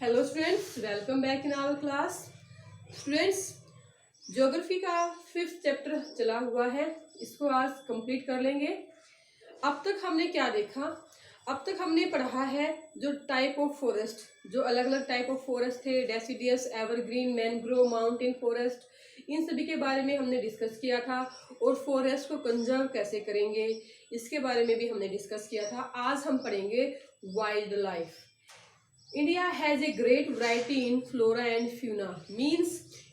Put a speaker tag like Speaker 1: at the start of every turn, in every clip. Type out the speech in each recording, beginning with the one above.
Speaker 1: Hello students, welcome back in our class. Students, geography का 5th chapter चला हुआ है, इसको आज कंप्लीट कर लेंगे। अब तक हमने क्या देखा? अब तक हमने पढ़ा है जो टाइप ऑफ फॉरेस्ट, जो अलग अलग टाइप ऑफ फॉरेस्ट थे, deciduous, evergreen, mangrove, mountain forest, इन सभी के बारे में हमने डिस्कस किया था। और फॉरेस्ट को कंजर्व कैसे करेंगे इसके बारे में भी हमने डिस्कस किया था। आज हम पढ़ेंगे wild life. India has a great variety in flora and fauna.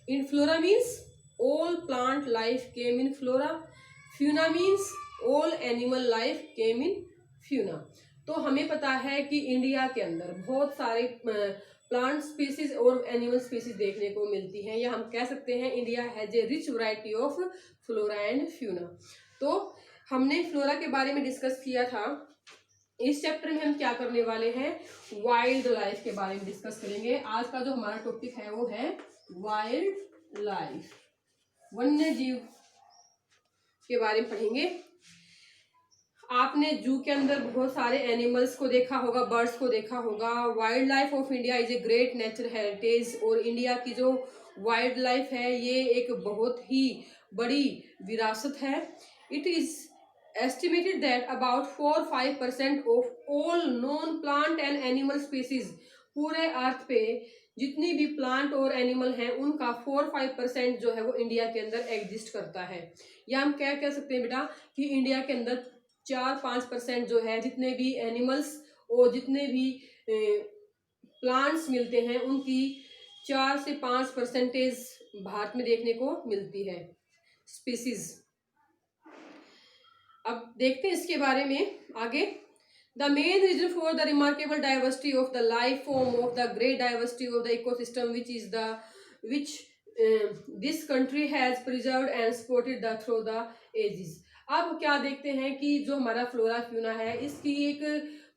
Speaker 1: In flora means all plant life came in flora. Fauna means all animal life came in fauna. तो हमें पता है कि इंडिया के अंदर बहुत सारे प्लांट स्पीसीज और एनिमल स्पीसीज देखने को मिलती हैं, या हम कह सकते हैं India has a rich variety of flora and fauna. तो हमने फ्लोरा के बारे में डिस्कस किया था। इस चैप्टर में हम क्या करने वाले हैं? वाइल्ड लाइफ के बारे में डिस्कस करेंगे। आज का जो हमारा टॉपिक है वो है वाइल्ड लाइफ, वन्य जीव के बारे में पढ़ेंगे। आपने जू के अंदर बहुत सारे एनिमल्स को देखा होगा, बर्ड्स को देखा होगा। Wild life of India is a great nature heritage. और इंडिया की जो वाइल्ड लाइफ है ये एक बहुत ही बड़ी विरासत है। It is estimated that about 4-5% of all known plant and animal species, पूरे अर्थ पे जितनी भी प्लांट और एनिमल हैं उनका 4-5% जो है वो इंडिया के अंदर एग्जिस्ट करता है। या हम क्या कह सकते हैं बेटा कि इंडिया के अंदर 4-5% जो है जितने भी एनिमल्स और जितने भी प्लांट्स मिलते हैं उनकी 4 से 5% भारत में देखने को मिलती है स्पीसीज। अब देखते हैं इसके बारे में आगे। The main reason for the remarkable diversity of the life form of the great diversity of the ecosystem which this country has preserved and supported the through the ages. अब क्या देखते हैं कि जो हमारा फ्लोरा फ्यूना है इसकी एक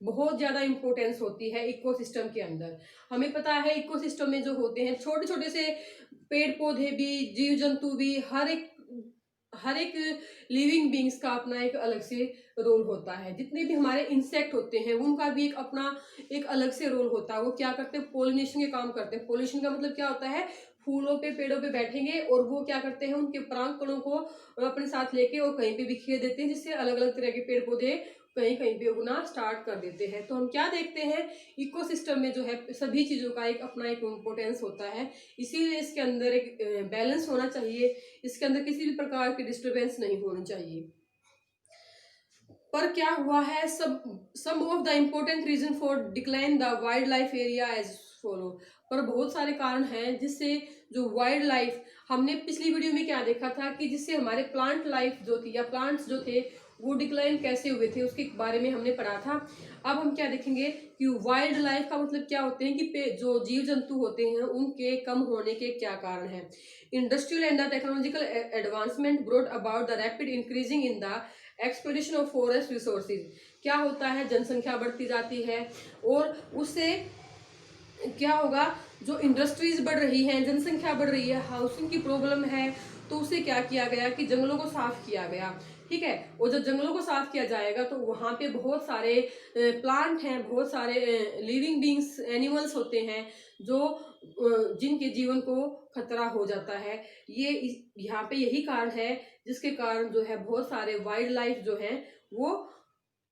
Speaker 1: बहुत ज़्यादा इंपॉर्टेंस होती है इकोसिस्टम के अंदर। हमें पता है इकोसिस्टम में जो होते हैं छोटे छोटे से पेड़ पौधे भी, जीव जंतु भी, हर एक लिविंग बींग्स का अपना एक अलग से रोल होता है। जितने भी हमारे इंसेक्ट होते हैं उनका भी एक अपना एक अलग से रोल होता है। वो क्या करते हैं? पोलिनेशन के काम करते हैं। पोलिनेशन का मतलब क्या होता है? फूलों पे, पेड़ों पे बैठेंगे और वो क्या करते हैं? उनके पराग कणों को अपने साथ लेके और कहीं पे बिखेर देते हैं, जिससे अलग अलग तरह के पेड़ पौधे कहीं कहीं पे उगना स्टार्ट कर देते हैं। तो हम क्या देखते हैं? इकोसिस्टम में जो है सभी चीज़ों का एक अपना एक इम्पोर्टेंस होता है। इसीलिए इसके अंदर एक बैलेंस होना चाहिए, इसके अंदर किसी भी प्रकार की डिस्टर्बेंस नहीं होनी चाहिए। पर क्या हुआ है? Some of the important reason for decline the wild life area as follow. पर बहुत सारे कारण हैं जिससे जो वाइल्ड लाइफ, हमने पिछली वीडियो में क्या देखा था कि जिससे हमारे प्लांट लाइफ जो थी या प्लांट्स जो थे वो डिक्लाइन कैसे हुए थे उसके बारे में हमने पढ़ा था। अब हम क्या देखेंगे कि वाइल्ड लाइफ का मतलब क्या होते हैं कि जो जीव जंतु होते हैं उनके कम होने के क्या कारण हैं। Industrial and the technological advancement brought about the rapid increasing in the exploration of forest resources. क्या होता है? जनसंख्या बढ़ती जाती है और उससे क्या होगा? जो इंडस्ट्रीज बढ़ रही हैं, जनसंख्या बढ़ रही है, हाउसिंग की प्रॉब्लम है, तो उसे क्या किया गया कि जंगलों को साफ किया गया। ठीक है, और जब जंगलों को साफ किया जाएगा तो वहाँ पे बहुत सारे प्लांट हैं, बहुत सारे लिविंग बींग्स, एनिमल्स होते हैं जो जिनके जीवन को खतरा हो जाता है। ये यहाँ पे यही कारण है जिसके कारण जो है बहुत सारे वाइल्ड लाइफ जो हैं वो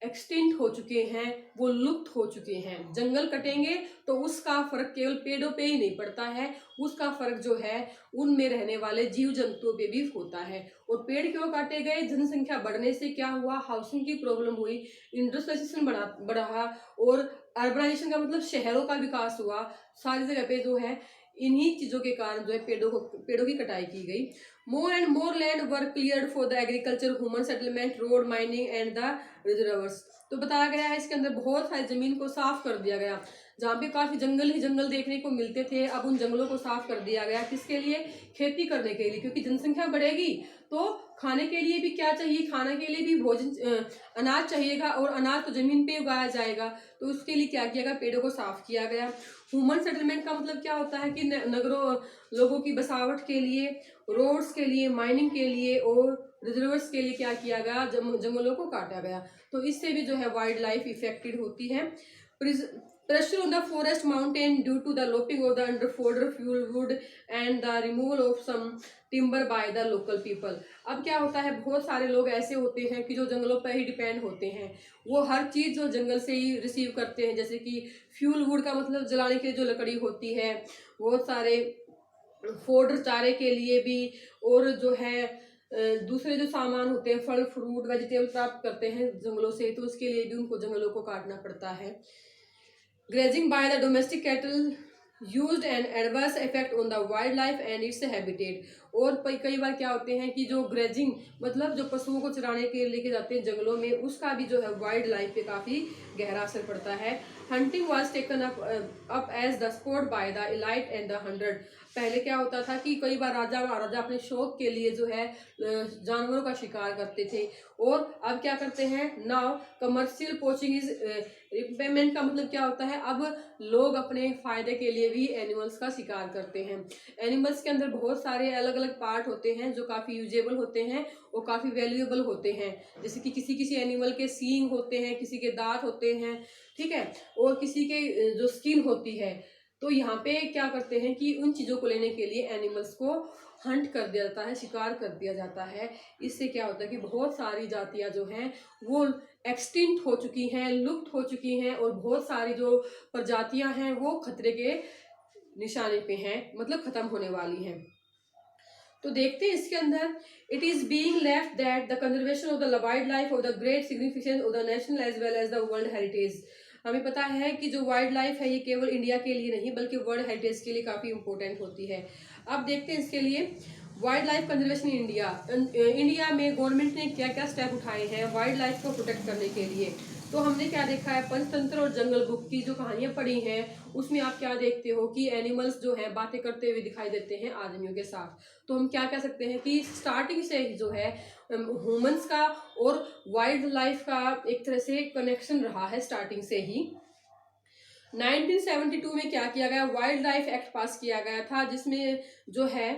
Speaker 1: एक्सटिंक्ट हो चुके हैं, वो लुप्त हो चुके हैं। जंगल कटेंगे तो उसका फर्क केवल पेड़ों पे ही नहीं पड़ता है, उसका फर्क जो है उनमें रहने वाले जीव जंतुओं पे भी होता है। और पेड़ क्यों काटे गए? जनसंख्या बढ़ने से क्या हुआ? हाउसिंग की प्रॉब्लम हुई, इंडस्ट्रियलाइजेशन बढ़ा और अर्बनाइजेशन का मतलब शहरों का विकास हुआ। सारी जगह पे जो है इन्हीं चीज़ों के कारण जो है पेड़ों की कटाई की गई। More and more land were cleared for the agriculture, human settlement, road, mining and the reservoirs. तो बताया गया है इसके अंदर बहुत सारी जमीन को साफ कर दिया गया। जहाँ पे काफी जंगल ही जंगल देखने को मिलते थे, अब उन जंगलों को साफ कर दिया गया। किसके लिए? खेती करने के लिए, क्योंकि जनसंख्या बढ़ेगी तो खाने के लिए भी क्या चाहिए? खाने के लिए भी भोजन, अनाज चाहिएगा, और अनाज तो जमीन पे उगाया जाएगा। तो उसके लिए क्या किया गया? पेड़ों को साफ किया गया। ह्यूमन सेटलमेंट का मतलब क्या होता है कि नगरों लोगों की बसावट के लिए, रोड्स के लिए, माइनिंग के लिए और रिजर्वर्स के लिए क्या किया गया? जंगलों को काटा गया। तो इससे भी जो है वाइल्ड लाइफ इफेक्टेड होती है। pressure on the forest mountain due to the lopping of the underfodder fuel wood and the removal of some timber by the local people। अब क्या होता है, बहुत सारे लोग ऐसे होते हैं कि जो जंगलों पर ही डिपेंड होते हैं, वो हर चीज़ जो जंगल से ही रिसीव करते हैं, जैसे कि फ्यूल वुड का मतलब जलाने के लिए जो लकड़ी होती है, बहुत सारे फोडर चारे के लिए भी, और जो है दूसरे जो सामान होते हैं, फल फ्रूट वेजिटेबल प्राप्त करते हैं जंगलों से, तो उसके लिए भी उनको जंगलों को काटना पड़ता है। Grazing by the domestic cattle used an adverse effect on the wild life and its habitat. और कई बार क्या होते हैं कि जो ग्रेजिंग मतलब जो पशुओं को चराने के लिए लेके जाते हैं जंगलों में, उसका भी जो है वाइल्ड लाइफ पे काफ़ी गहरा असर पड़ता है। Hunting was taken up as the sport by the elite and the 100। पहले क्या होता था कि कई बार राजा महाराजा अपने शौक के लिए जो है जानवरों का शिकार करते थे, और अब क्या करते हैं, now commercial poaching is repayment का मतलब क्या होता है, अब लोग अपने फायदे के लिए भी एनिमल्स का शिकार करते हैं। एनिमल्स के अंदर बहुत सारे अलग अलग पार्ट होते हैं जो काफ़ी यूजेबल होते हैं और काफ़ी वैल्यूएबल होते हैं, जैसे कि किसी किसी एनिमल के सींग होते हैं, किसी के दांत होते हैं, ठीक है, और किसी के जो स्किन होती है। तो यहाँ पे क्या करते हैं कि उन चीज़ों को लेने के लिए एनिमल्स को हंट कर दिया जाता है, शिकार कर दिया जाता है। इससे क्या होता है कि बहुत सारी जातियाँ जो हैं वो एक्सटिंक्ट हो चुकी हैं, लुप्त हो चुकी हैं, और बहुत सारी जो प्रजातियां हैं वो खतरे के निशाने पे हैं, मतलब खत्म होने वाली हैं। तो देखते हैं इसके अंदर, it is being left that the conservation of the wild life of the great significance of the national as well as the world heritage. हमें पता है कि जो वाइल्ड लाइफ है ये केवल इंडिया के लिए नहीं बल्कि वर्ल्ड हेरिटेज के लिए काफ़ी इंपॉर्टेंट होती है। अब देखते हैं इसके लिए wild life conservation India, India में गवर्नमेंट ने क्या क्या स्टेप उठाए हैं वाइल्ड लाइफ को प्रोटेक्ट करने के लिए। तो हमने क्या देखा है, पंचतंत्र और जंगल बुक की जो कहानियां पढ़ी हैं उसमें आप क्या देखते हो कि एनिमल्स जो है बातें करते हुए दिखाई देते हैं आदमियों के साथ। तो हम क्या कह सकते हैं कि स्टार्टिंग से ही जो है ह्यूमंस का और वाइल्ड लाइफ का एक तरह से कनेक्शन रहा है स्टार्टिंग से ही। 1972 में क्या किया गया, वाइल्ड लाइफ एक्ट पास किया गया था, जिसमें जो है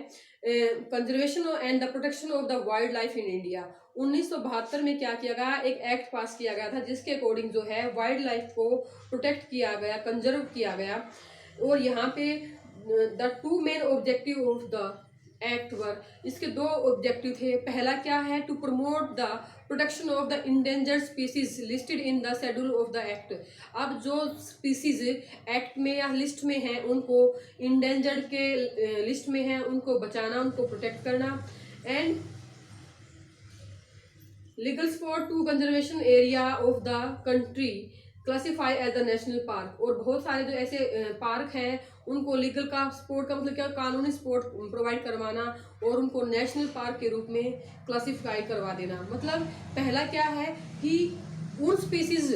Speaker 1: conservation and the protection of the wild life in India. 1972 में क्या किया गया, एक एक्ट पास किया गया था जिसके अकॉर्डिंग जो है वाइल्ड लाइफ को प्रोटेक्ट किया गया, कंजर्व किया गया। और यहाँ पे the two main objective of the act वर, इसके दो ऑब्जेक्टिव थे। पहला क्या है, to promote the protection of the endangered species listed in the schedule of the act. अब जो स्पीसीज एक्ट में या लिस्ट में है उनको इंडेंजर्ड के लिस्ट में है उनको बचाना, उनको प्रोटेक्ट करना। And legal spot to conservation area of the country classify as the national park. और बहुत सारे जो ऐसे पार्क हैं उनको लीगल का सपोर्ट का मतलब क्या, कानूनी सपोर्ट प्रोवाइड करवाना और उनको नेशनल पार्क के रूप में क्लासिफाई करवा देना। मतलब पहला क्या है कि उन स्पीसीज,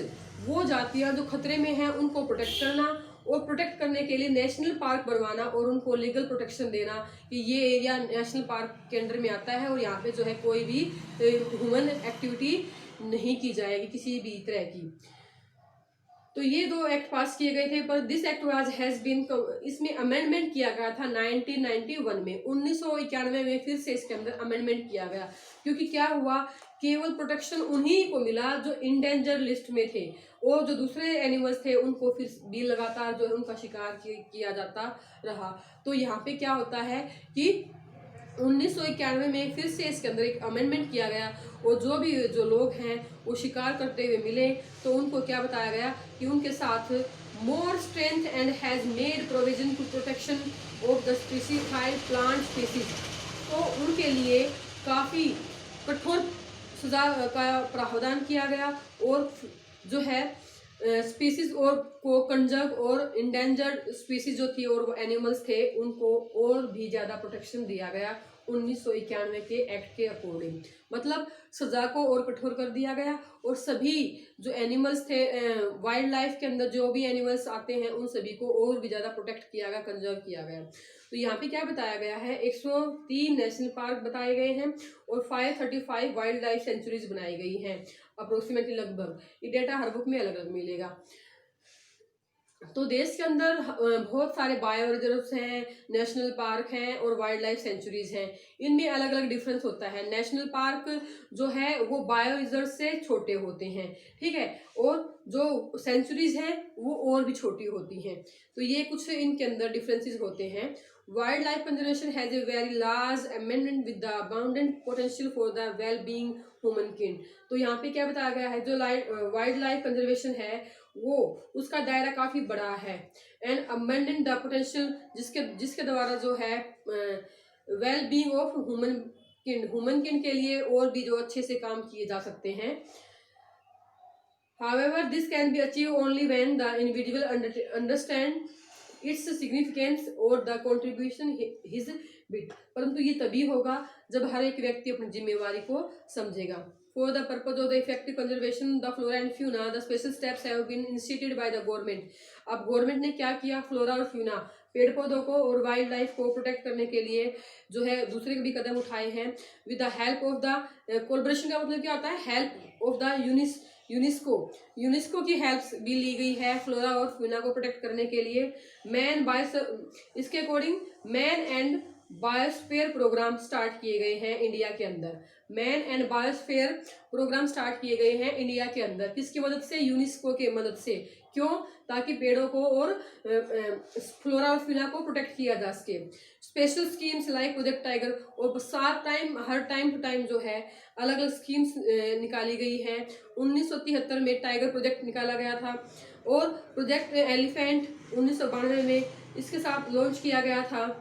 Speaker 1: वो जातियां जो खतरे में हैं उनको प्रोटेक्ट करना, और प्रोटेक्ट करने के लिए नेशनल पार्क बनवाना और उनको लीगल प्रोटेक्शन देना कि ये एरिया नेशनल पार्क के अंडर में आता है और यहाँ पे जो है कोई भी ह्यूमन एक्टिविटी नहीं की जाएगी किसी भी तरह की। तो ये दो एक्ट पास किए गए थे, पर this act was has been, इसमें अमेंडमेंट किया गया था 1991 में। 1991 में फिर से इसके अंदर अमेंडमेंट किया गया, क्योंकि क्या हुआ, केवल प्रोटेक्शन उन्हीं को मिला जो इंडेंजर लिस्ट में थे, और जो दूसरे एनिमल्स थे उनको फिर भी लगातार जो है उनका शिकार किया जाता रहा। तो यहाँ पे क्या होता है कि 1991 में फिर से इसके अंदर एक अमेंडमेंट किया गया, और जो लोग हैं वो शिकार करते हुए मिले तो उनको क्या बताया गया कि उनके साथ more strength and has made provision to protection of the specified plant species. तो उनके लिए काफ़ी कठोर सजा का प्रावधान किया गया, और जो है स्पीसीज और को कंजर्व और इंडेंजर्ड स्पीसीज जो थी और वो एनिमल्स थे उनको और भी ज़्यादा प्रोटेक्शन दिया गया 1991 के एक्ट के अकॉर्डिंग। मतलब सजा को और कठोर कर दिया गया, और सभी जो एनिमल्स थे वाइल्ड लाइफ के अंदर जो भी एनिमल्स आते हैं उन सभी को और भी ज़्यादा प्रोटेक्ट किया गया, कंजर्व किया गया। तो यहाँ पे क्या बताया गया है, 103 नेशनल पार्क बताए गए हैं और 535 वाइल्ड लाइफ सेंचुरीज बनाई गई हैं अप्रोक्सीमेटली, लगभग। ये डेटा हर बुक में अलग अलग मिलेगा। तो देश के अंदर बहुत सारे बायो रिजर्व्स हैं, नेशनल पार्क हैं और वाइल्ड लाइफ सेंचुरीज हैं। इनमें अलग अलग डिफरेंस होता है। नेशनल पार्क जो है वो बायो रिजर्व से छोटे होते हैं, ठीक है, और जो सेंचुरीज हैं वो और भी छोटी होती हैं। तो ये कुछ इनके अंदर डिफरेंसेस होते हैं। Wild life conservation has a very large amendment with the abundant potential for the well being human kind. तो यहाँ पे क्या बताया गया है, जो वाइल्ड लाइफ कंजर्वेशन है वो उसका दायरा काफी बड़ा है। एंड अमेंडेंट द पोटेंशियल, जिसके जिसके द्वारा जो है well being of human kind के लिए और भी जो अच्छे से काम किए जा सकते हैं। However, this can be achieved only when the individual understand its significance or the contribution his bit। परंतु ये तभी होगा जब हर एक व्यक्ति अपनी जिम्मेवारी को समझेगा। For the purpose of the effective conservation of the flora and fauna, the special steps have been initiated by the government। अब गवर्नमेंट ने क्या किया, फ्लोरा और फ्यूना पेड़ पौधों को और वाइल्ड लाइफ को प्रोटेक्ट करने के लिए जो है दूसरे भी कदम उठाए हैं। With the help of the collaboration का मतलब क्या होता है, हेल्प ऑफ द यूनेस्को की हेल्प भी ली गई है फ्लोरा और फ्यूना को प्रोटेक्ट करने के लिए। इसके according man and biosphere programme start किए गए हैं इंडिया के अंदर। Man and biosphere programme start किए गए हैं इंडिया के अंदर, किसकी मदद से, यूनेस्को के मदद से। क्यों, ताकि पेड़ों को और फ्लोरा और फ्यूना को प्रोटेक्ट किया जा सके। Special schemes like project tiger, और हर टाइम टू टाइम जो है अलग अलग स्कीम्स निकाली गई है। 1973 में टाइगर प्रोजेक्ट निकाला गया था, और प्रोजेक्ट एलिफेंट 1992 में इसके साथ लॉन्च किया गया था,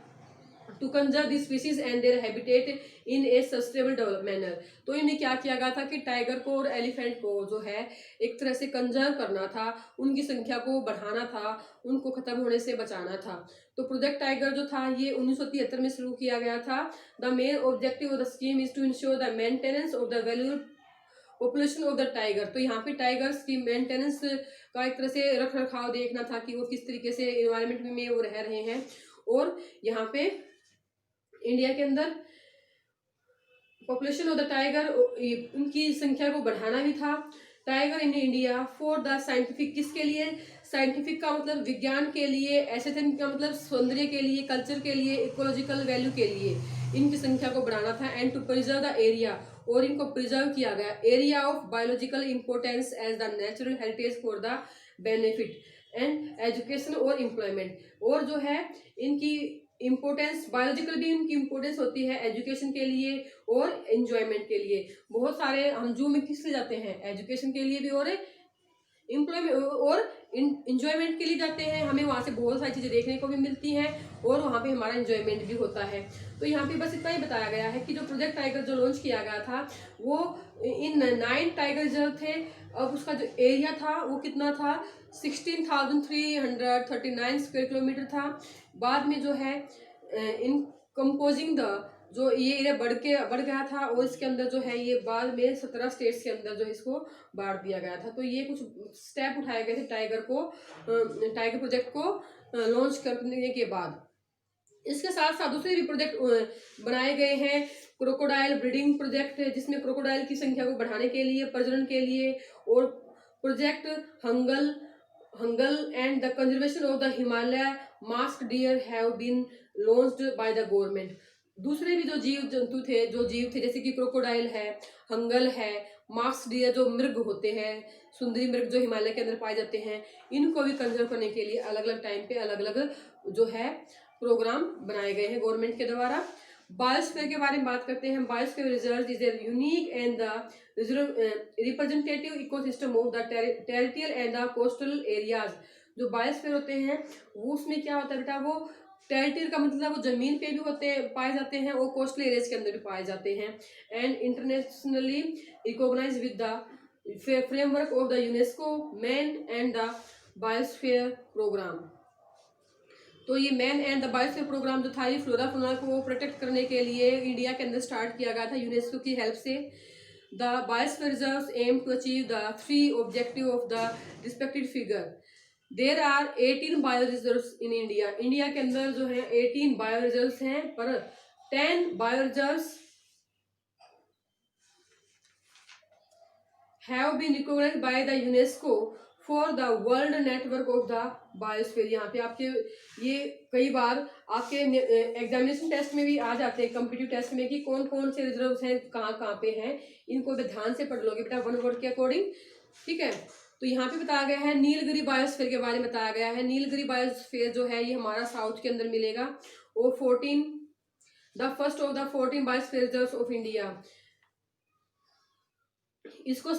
Speaker 1: to conserve the species and their habitat in a sustainable develop manner. तो इन्हें क्या किया गया था कि टाइगर को और एलिफेंट को जो है एक तरह से कंजर्व करना था, उनकी संख्या को बढ़ाना था, उनको खत्म होने से बचाना था। तो प्रोजेक्ट टाइगर जो था ये 1973 में शुरू किया गया था। The main objective of the scheme is to ensure the maintenance of the valuable population of the tiger. तो यहाँ पे टाइगर्स की मेंटेनेंस का एक तरह से रख रखाव देखना था कि वो किस तरीके से इन्वायरमेंट में वो रह रहे हैं। और यहाँ पे इंडिया के अंदर पॉपुलेशन ऑफ द टाइगर, उनकी संख्या को बढ़ाना भी था। Tiger in India for the scientific, किसके लिए, साइंटिफिक का मतलब विज्ञान के लिए, एस्थेटिक का मतलब सौंदर्य के लिए, कल्चर के लिए, इकोलॉजिकल वैल्यू के लिए इनकी संख्या को बढ़ाना था। And to preserve the area, और इनको प्रिजर्व किया गया, area of biological importance as the natural heritage for the benefit and education और एम्प्लॉयमेंट। और जो है इनकी इम्पोर्टेंस, बायोलॉजिकल भी इनकी इम्पोर्टेंस होती है एजुकेशन के लिए और एंजॉयमेंट के लिए। बहुत सारे हम जू में किस लिए जाते हैं, एजुकेशन के लिए भी और एम्प्लॉयमेंट और इंजॉयमेंट के लिए जाते हैं। हमें वहाँ से बहुत सारी चीज़ें देखने को भी मिलती हैं और वहाँ पे हमारा इंजॉयमेंट भी होता है। तो यहाँ पे बस इतना ही बताया गया है कि जो प्रोजेक्ट टाइगर जो लॉन्च किया गया था वो इन 9 टाइगर रिजर्व थे। अब उसका जो एरिया था वो कितना था, 16,339 स्क्वायर किलोमीटर था। बाद में जो है इन कंपोजिंग द, जो ये एरिया बढ़ गया था, और इसके अंदर जो है ये बाद में 17 स्टेट्स के अंदर जो इसको बांट दिया गया था। तो ये कुछ स्टेप उठाए गए थे टाइगर प्रोजेक्ट को लॉन्च करने के बाद। इसके साथ साथ दूसरे भी प्रोजेक्ट बनाए गए हैं। क्रोकोडाइल ब्रीडिंग प्रोजेक्ट है, जिसमें क्रोकोडाइल की संख्या को बढ़ाने के लिए, प्रजनन के लिए, और project Hangul and the conservation of the Himalaya musk deer have been launched by the government. दूसरे भी जो जीव थे जैसे कि क्रोकोडाइल है, हंगल है, मास्क डियर जो मृग होते हैं, सुंदरी मृग जो हिमालय के अंदर पाए जाते हैं, इनको भी कंजर्व करने के लिए अलग अलग टाइम पे अलग अलग जो है प्रोग्राम बनाए गए हैं गवर्नमेंट के द्वारा। बायोस्फीयर के बारे में बात करते हैं। Biosphere reserve is a unique and the representative ecosystem of the territorial and the coastal areas. जो बायोस्फीयर होते हैं वो उसमें क्या होता है बेटा, वो टेरिटरी का मतलब वो जमीन पे भी पाए जाते हैं और कोस्टल एरियाज के अंदर भी पाए जाते हैं। And internationally recognise with the framework of the UNESCO man and the biosphere programme. तो ये man and the biosphere programme जो था ये फ्लोरा फौना को प्रोटेक्ट करने के लिए इंडिया के अंदर स्टार्ट किया गया था यूनेस्को की हेल्प से। The biosphere reserves aim to achieve the 3 objective of the respected figure. There are 18 bio reserves in India. India के अंदर जो है 18 बायो रिजर्व्स हैं, पर 10 bio reserves have been recognised by the UNESCO for the world network of the biosphere. यहाँ पे आपके ये कई बार आपके एग्जामिनेशन टेस्ट में भी आ जाते हैं, कॉम्पिटिटिव टेस्ट में, कि कौन कौन से रिजर्व्स हैं, कहाँ कहाँ पे हैं, इनको ध्यान से पढ़ लोगे बेटा वन वर्ड के अकॉर्डिंग। ठीक है, तो यहाँ पे बताया गया है नीलगिरी बायोस्फीयर के बारे में बताया गया है। नीलगिरी बायोस्फीयर जो है ये हमारा साउथ के अंदर मिलेगा, और 14 the first of the 14 biosphere reserves of India. इसको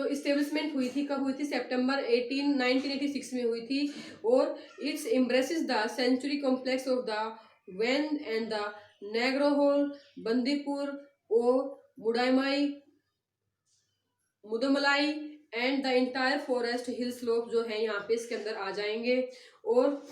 Speaker 1: इस्टेब्लिशमेंट हुई थी, कब हुई थी? सितंबर 1986 में हुई थी। और its embraces the sanctuary complex of the वेन एंड द नेग्रोहोल, बंदीपुर और Mudumalai and the entire forest hill slope जो है यहाँ पे इसके अंदर आ जाएंगे। और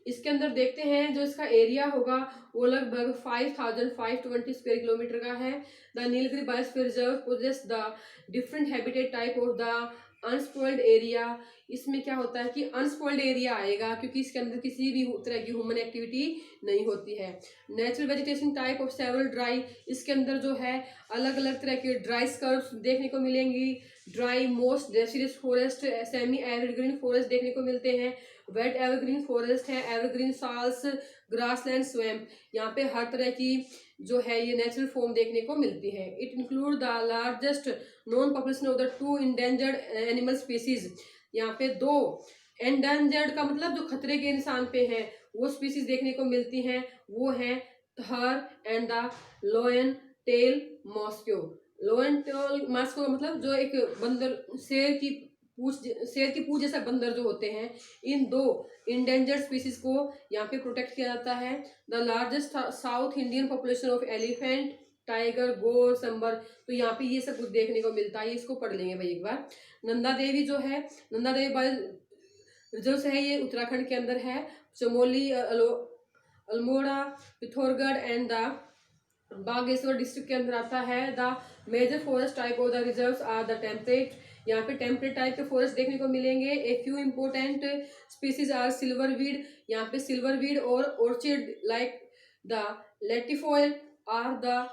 Speaker 1: इसके अंदर देखते हैं जो इसका एरिया होगा वो लगभग 5520 स्क्वायर किलोमीटर का है। The Nilgiri biosphere reserve poses the different habitat type of the unspoiled area. इसमें क्या होता है कि अनस्पॉइल्ड एरिया आएगा, क्योंकि इसके अंदर किसी भी तरह की ह्यूमन एक्टिविटी नहीं होती है। Natural vegetation type of several dry, इसके अंदर जो है अलग अलग तरह के ड्राई स्कर्व्स देखने को मिलेंगी। Dry most deciduous forest, semi evergreen forest देखने को मिलते हैं। वेट एवरग्रीन फॉरेस्ट है, एवरग्रीन साल्स, ग्रासलैंड स्वैम्प, यहाँ पे हर तरह की जो है ये नेचुरल फॉर्म देखने को मिलती है। It include the largest non population of the 2 endangered animal species. यहाँ पे 2 एंडेंजर्ड का मतलब जो खतरे के निशान पे हैं वो स्पीसीज देखने को मिलती हैं, वो है tahr and the lion tail macaque. Lion tail macaque का मतलब जो एक बंदर, शेर की पूंछ जैसा बंदर जो होते हैं, इन 2 इंडेंजर्ड स्पीसीज को यहाँ पे प्रोटेक्ट किया जाता है। The largest south Indian population of elephant, tiger, गोर, संबर, तो यहाँ पे ये सब कुछ देखने को मिलता है। इसको पढ़ लेंगे भाई एक बार। नंदा देवी जो है, नंदा देवी बायो रिजर्व है, ये उत्तराखंड के अंदर है। Chamoli, Almora, Pithoragarh and the Bageshwar district के अंदर आता है। The major forest type of the reserves are the temperate, यहाँ पे टेम्परेट टाइप के फॉरेस्ट देखने को मिलेंगे। A few important species are silverweed, यहाँ पे सिल्वरवीड और orchid like the latifolia are the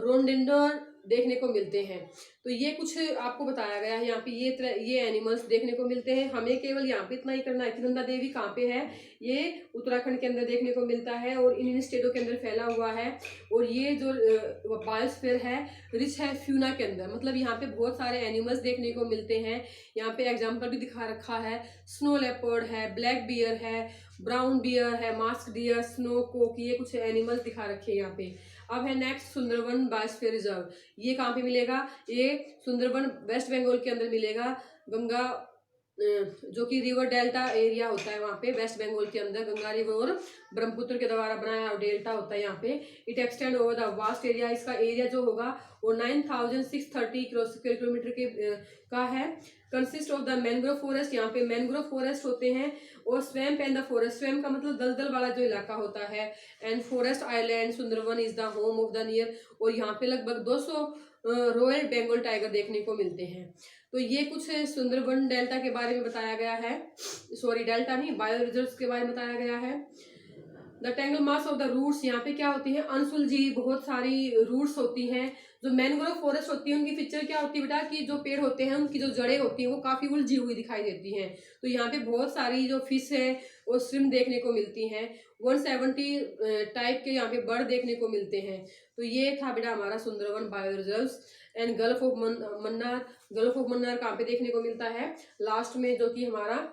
Speaker 1: rhododendron देखने को मिलते हैं। तो ये कुछ आपको बताया गया है, यहाँ पे ये एनिमल्स देखने को मिलते हैं। हमें केवल यहाँ पे इतना ही करना है कि नंदा देवी कहाँ पे है, ये उत्तराखंड के अंदर देखने को मिलता है और इन स्टेटों के अंदर फैला हुआ है। और ये जो बायोस्फीयर है रिच है फ्यूना के अंदर, मतलब यहाँ पे बहुत सारे एनिमल्स देखने को मिलते हैं। यहाँ पे एग्जाम्पल भी दिखा रखा है, स्नो लेपर्ड है, ब्लैक बियर है, ब्राउन बियर है, मास्क डियर, स्नो कोक, ये कुछ एनिमल्स दिखा रखे हैं यहाँ पे। अब है नेक्स्ट सुंदरवन बायोस्फीयर रिजर्व, ये कहाँ पे मिलेगा? ये सुंदरवन वेस्ट बंगाल के अंदर मिलेगा। गंगा जो कि रिवर डेल्टा एरिया होता है वहाँ पे वेस्ट बंगाल के अंदर, गंगा रिवर और ब्रह्मपुत्र के द्वारा बनाया डेल्टा होता है यहाँ पे। It extend over the vast area, इसका एरिया जो होगा वो 9630 स्क्वायर किलोमीटर के का है। Consist of the mangrove forest, यहाँ पे मैंग्रोव फॉरेस्ट होते हैं, और swamp and the forest, swamp का मतलब दलदल वाला जो इलाका होता है, and forest island Sundarban is the home of the near, और यहाँ पे लगभग 200 रॉयल बंगाल टाइगर देखने को मिलते हैं। तो ये कुछ सुंदरवन डेल्टा के बारे में बताया गया है, सॉरी डेल्टा नहीं, बायो रिजर्व्स के बारे में बताया गया है। The tangle mass of the roots, यहाँ पे क्या होती है? अनसुलझी बहुत सारी रूट्स होती हैं। जो मैनग्रोव फॉरेस्ट होती है उनकी फीचर क्या होती है बेटा, कि जो पेड़ होते हैं उनकी जो जड़ें होती हैं वो काफी उलझी हुई दिखाई देती हैं। तो यहाँ पे बहुत सारी जो फिश है वो श्रिम्प देखने को मिलती हैं। 170 टाइप के यहाँ पे बर्ड देखने को मिलते हैं। तो ये था बेटा हमारा Sundarban bio reserves. And gulf of Mannar, gulf of Mannar कहाँ पे देखने को मिलता है? लास्ट में, जो कि हमारा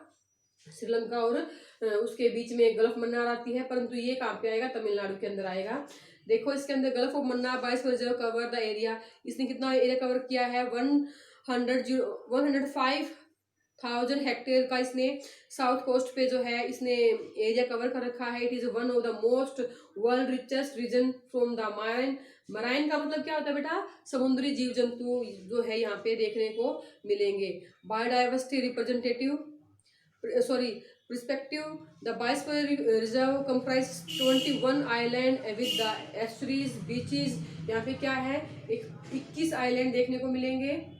Speaker 1: श्रीलंका और उसके बीच में गल्फ मन्नार आती है, परंतु ये कहाँ पे आएगा? तमिलनाडु के अंदर आएगा। देखो इसके अंदर gulf of Mannar biosphere reserve cover the area, इसने कितना एरिया कवर किया है? 105,000 हेक्टेयर का इसने साउथ कोस्ट पे जो है इसने एरिया कवर कर रखा है। It is one of the most world richest region from the marine, marine का मतलब क्या होता है बेटा? समुद्री जीव जंतु जो है यहाँ पे देखने को मिलेंगे। Biodiversity representative perspective, the biosphere reserve comprise 21 island with the estuaries, beaches, यहाँ पे क्या है? 21 आइलैंड देखने को मिलेंगे,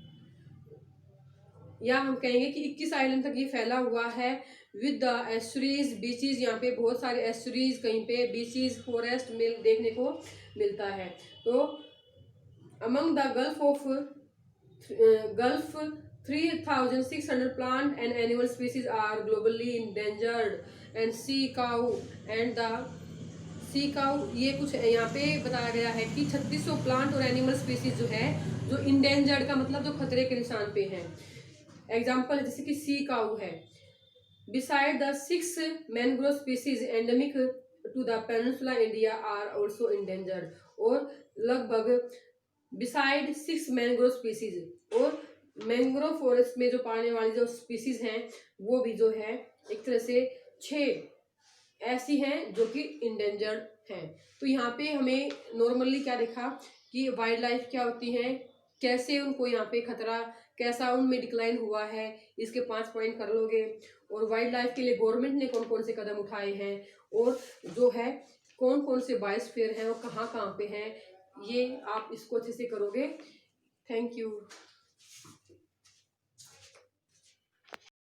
Speaker 1: या हम कहेंगे कि 21 आइलैंड तक ये फैला हुआ है। विद द एस्टुरीज, बीचेस, यहाँ पे बहुत सारे एस्टुरीज, कहीं पे बीचेस, फॉरेस्ट मिल देखने को मिलता है। तो among the gulf 3,600 plant and animal species are globally endangered and sea cow ये कुछ यहाँ पे बताया गया है कि 3600 प्लांट और एनिमल स्पीसीज जो है, जो इंडेंजर्ड का मतलब जो खतरे के निशान पे हैं। एग्जाम्पल जैसे कि सी काउ है। Beside the 6 mangrove species endemic to the peninsula India are also endangered. और लगभग बिसाइड 6 मैंग्रोव स्पीसीज, और मैंग्रोव फॉरेस्ट में जो पाने वाली जो स्पीसीज हैं वो भी जो है एक तरह से 6 ऐसी हैं जो कि इंडेंजर्ड हैं। तो यहाँ पे हमें नॉर्मली क्या देखा कि वाइल्ड लाइफ क्या होती है, कैसे उनको यहाँ पे खतरा, कैसा उनमें डिक्लाइन हुआ है, इसके 5 पॉइंट कर लोगे। और वाइल्ड लाइफ के लिए गवर्नमेंट ने कौन कौन से कदम उठाए हैं, और जो है कौन कौन से बायोस्फीयर हैं और कहाँ कहाँ पे हैं, ये आप इसको अच्छे से करोगे। Thank you.